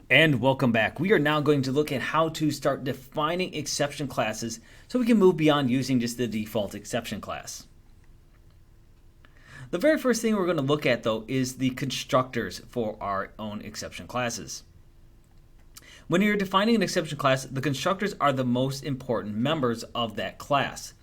And welcome back. We are now going to look at how to start defining exception classes so we can move beyond using just the default exception class. The very first thing we're going to look at, though, is the constructors for our own exception classes. When you're defining an exception class, the constructors are the most important members of that class.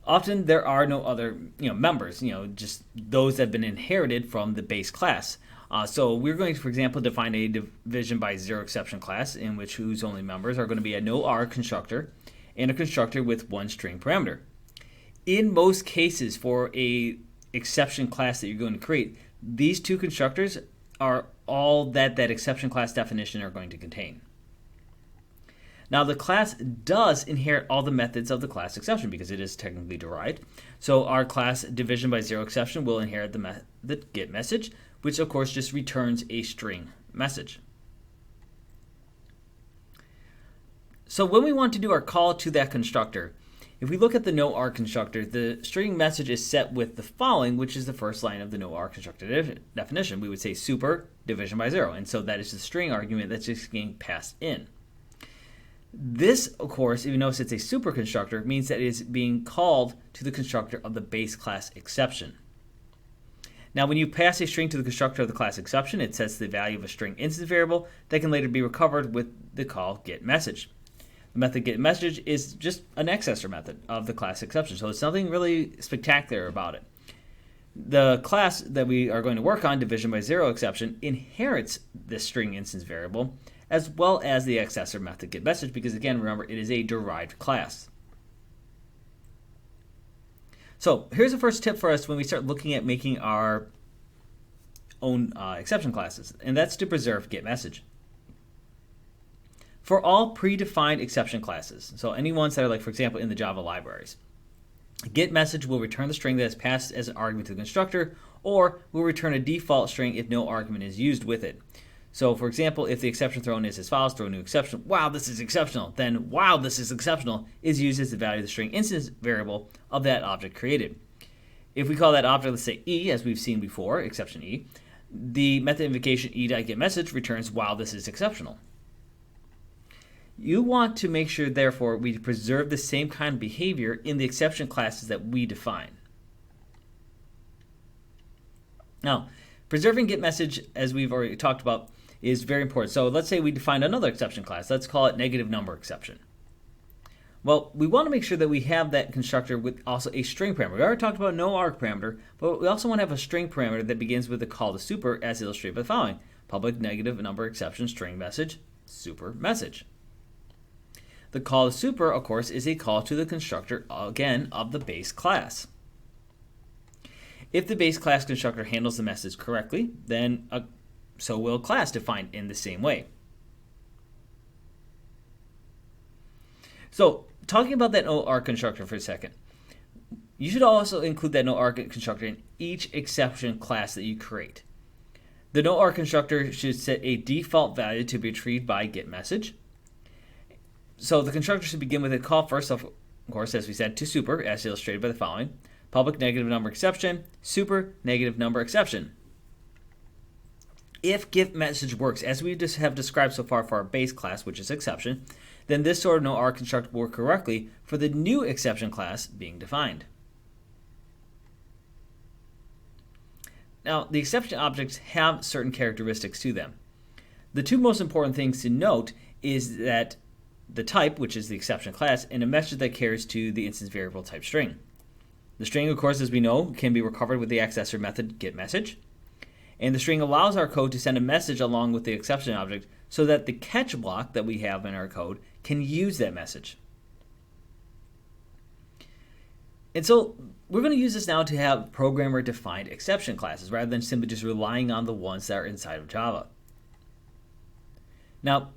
Often there are no other members, just those that have been inherited from the base class. So we're going to, for example, define a division by zero exception class in which whose only members are going to be a no R constructor and a constructor with one string parameter. In most cases, for a exception class that you're going to create, these two constructors are all that exception class definition are going to contain. Now, the class does inherit all the methods of the class exception because it is technically derived. So our class division by zero exception will inherit the get message, which of course just returns a string message. So when we want to do our call to that constructor, if we look at the no R constructor, the string message is set with the following, which is the first line of the no R constructor definition. We would say super division by zero, and so that is the string argument that's just being passed in. This, of course, if you notice it's a super constructor, means that it is being called to the constructor of the base class exception. Now, when you pass a string to the constructor of the class exception, it sets the value of a string instance variable that can later be recovered with the call getMessage. The method getMessage is just an accessor method of the class exception, so it's nothing really spectacular about it. The class that we are going to work on, division by zero exception, inherits this string instance variable as well as the accessor method getMessage because, again, remember, it is a derived class. So here's the first tip for us when we start looking at making our own exception classes, and that's to preserve getMessage. For all predefined exception classes, so any ones that are like, for example, in the Java libraries, getMessage will return the string that is passed as an argument to the constructor, or will return a default string if no argument is used with it. So, for example, if the exception thrown is as follows, throw a new exception, wow, this is exceptional, then wow, this is exceptional is used as the value of the string instance variable of that object created. If we call that object, let's say E, as we've seen before, exception E, the method invocation e.getMessage returns, wow, this is exceptional. You want to make sure, therefore, we preserve the same kind of behavior in the exception classes that we define. Now, preserving getMessage, as we've already talked about, is very important. So let's say we define another exception class. Let's call it negative number exception. Well, we want to make sure that we have that constructor with also a string parameter. We already talked about no arg parameter, but we also want to have a string parameter that begins with the call to super as illustrated by the following. Public negative number exception string message, super message. The call to super, of course, is a call to the constructor, again, of the base class. If the base class constructor handles the message correctly, then so will class defined in the same way. So, talking about that no arg constructor for a second, you should also include that no arg constructor in each exception class that you create. The no arg constructor should set a default value to be retrieved by getMessage. So the constructor should begin with a call first, of course, as we said, to super, as illustrated by the following. Public negative number exception, super negative number exception. If getMessage works, as we just have described so far for our base class, which is exception, then this sort of no arg constructor will work correctly for the new exception class being defined. Now, the exception objects have certain characteristics to them. The two most important things to note is that the type, which is the exception class, and a message that carries to the instance variable type string. The string, of course, as we know, can be recovered with the accessor method getMessage. And the string allows our code to send a message along with the exception object so that the catch block that we have in our code can use that message. And so we're going to use this now to have programmer-defined exception classes rather than simply just relying on the ones that are inside of Java. Now,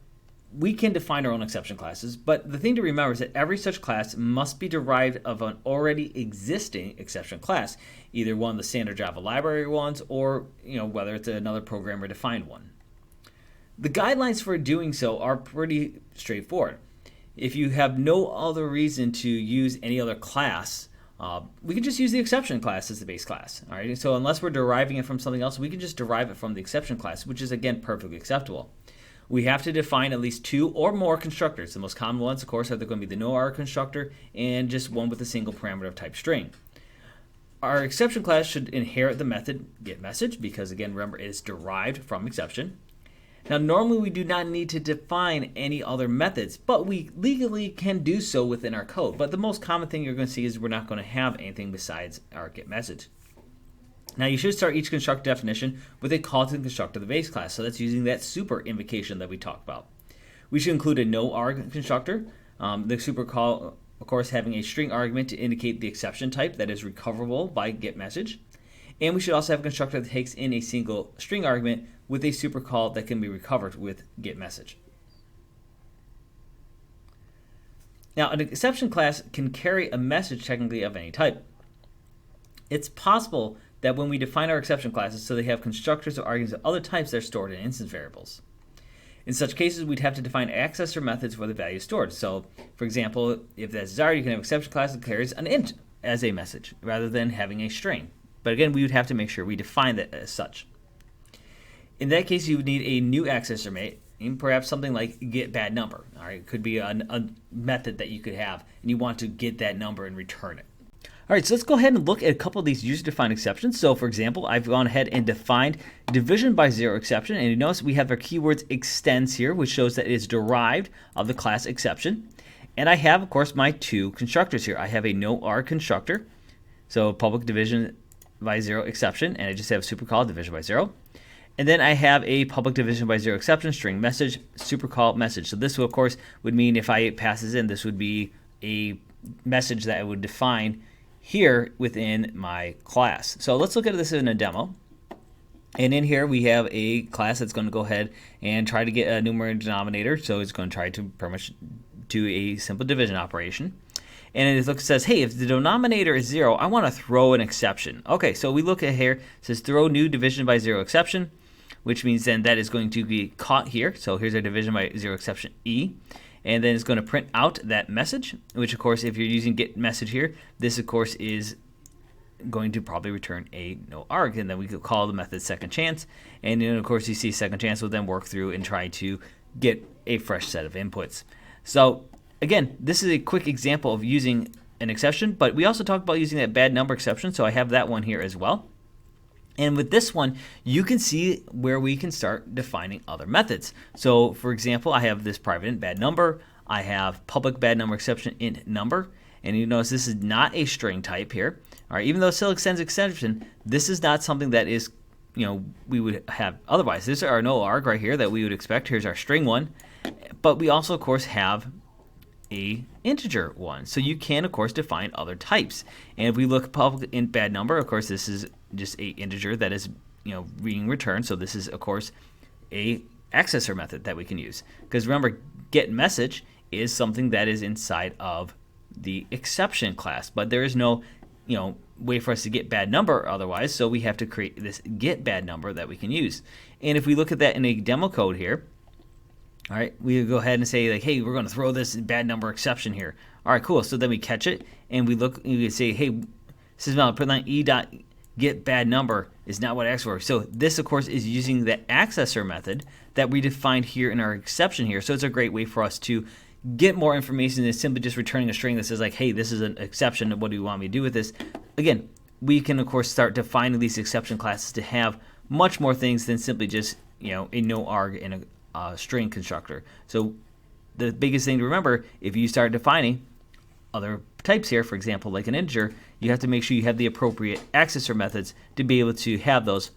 we can define our own exception classes, but the thing to remember is that every such class must be derived of an already existing exception class, either one of the standard Java library ones or whether it's another programmer-defined one. The guidelines for doing so are pretty straightforward. If you have no other reason to use any other class, we can just use the exception class as the base class. All right. So unless we're deriving it from something else, we can just derive it from the exception class, which is, again, perfectly acceptable. we have to define at least 2 or more constructors. The most common ones, of course, are going to be the no arg constructor and just one with a single parameter of type string. Our exception class should inherit the method getMessage because, again, remember, it is derived from exception. Now, normally we do not need to define any other methods, but we legally can do so within our code. But the most common thing you're going to see is we're not going to have anything besides our getMessage. Now, you should start each constructor definition with a call to the constructor of the base class. So that's using that super invocation that we talked about. We should include a no arg constructor. The super call, of course, having a string argument to indicate the exception type that is recoverable by getMessage. And we should also have a constructor that takes in a single string argument with a super call that can be recovered with getMessage. Now, an exception class can carry a message technically of any type. It's possible that when we define our exception classes, so they have constructors or arguments of other types that are stored in instance variables. In such cases, we'd have to define accessor methods for the value stored. So, for example, if that's desired, you can have an exception class that carries an int as a message rather than having a string. But again, we would have to make sure we define that as such. In that case, you would need a new accessor mate, and perhaps something like getBadNumber. All right, it could be a method that you could have, and you want to get that number and return it. All right, so let's go ahead and look at a couple of these user-defined exceptions. So, for example, I've gone ahead and defined division by zero exception, and you notice we have our keywords extends here, which shows that it is derived of the class exception. And I have, of course, my 2 constructors here. I have a no arg constructor, so public division by zero exception, and I just have super call division by zero. And then I have a public division by zero exception string message super call message. So this, of course, would mean if I passes in, this would be a message that I would define here within my class. So let's look at this in a demo. And in here we have a class that's going to go ahead and try to get a numerator and denominator. So it's going to try to pretty much do a simple division operation. And it says, hey, if the denominator is 0, I want to throw an exception. Okay, so we look at here, it says throw new division by 0 exception, which means then that is going to be caught here. So here's our division by 0 exception E. And then it's going to print out that message, which, of course, if you're using getMessage here, this, of course, is going to probably return a no arg. And then we could call the method second chance. And then, of course, you see second chance will then work through and try to get a fresh set of inputs. So, again, this is a quick example of using an exception, but we also talked about using that bad number exception, so I have that one here as well. And with this one, you can see where we can start defining other methods. So, for example, I have this private int bad number. I have public bad number exception int number. And you notice this is not a string type here. All right, even though it still extends exception, this is not something that is, we would have otherwise. This is our no arg right here that we would expect. Here's our string one. But we also, of course, have a integer one. So you can, of course, define other types. And if we look public int bad number, of course, this is just a integer that is, being returned. So this is, of course, a accessor method that we can use. Because remember, getMessage is something that is inside of the exception class, but there is no, way for us to get bad number otherwise. So we have to create this getBadNumber that we can use. And if we look at that in a demo code here, all right, we go ahead and say like, hey, we're going to throw this bad number exception here. All right, cool. So then we catch it and we look and we say, hey, sysval put line e dot get bad number is not what I asked for. So this, of course, is using the accessor method that we defined here in our exception here. So it's a great way for us to get more information than simply just returning a string that says like, hey, this is an exception. What do you want me to do with this? Again, we can, of course, start defining these exception classes to have much more things than simply just, a no arg and a string constructor. So the biggest thing to remember, if you start defining other types here, for example, like an integer, you have to make sure you have the appropriate accessor methods to be able to have those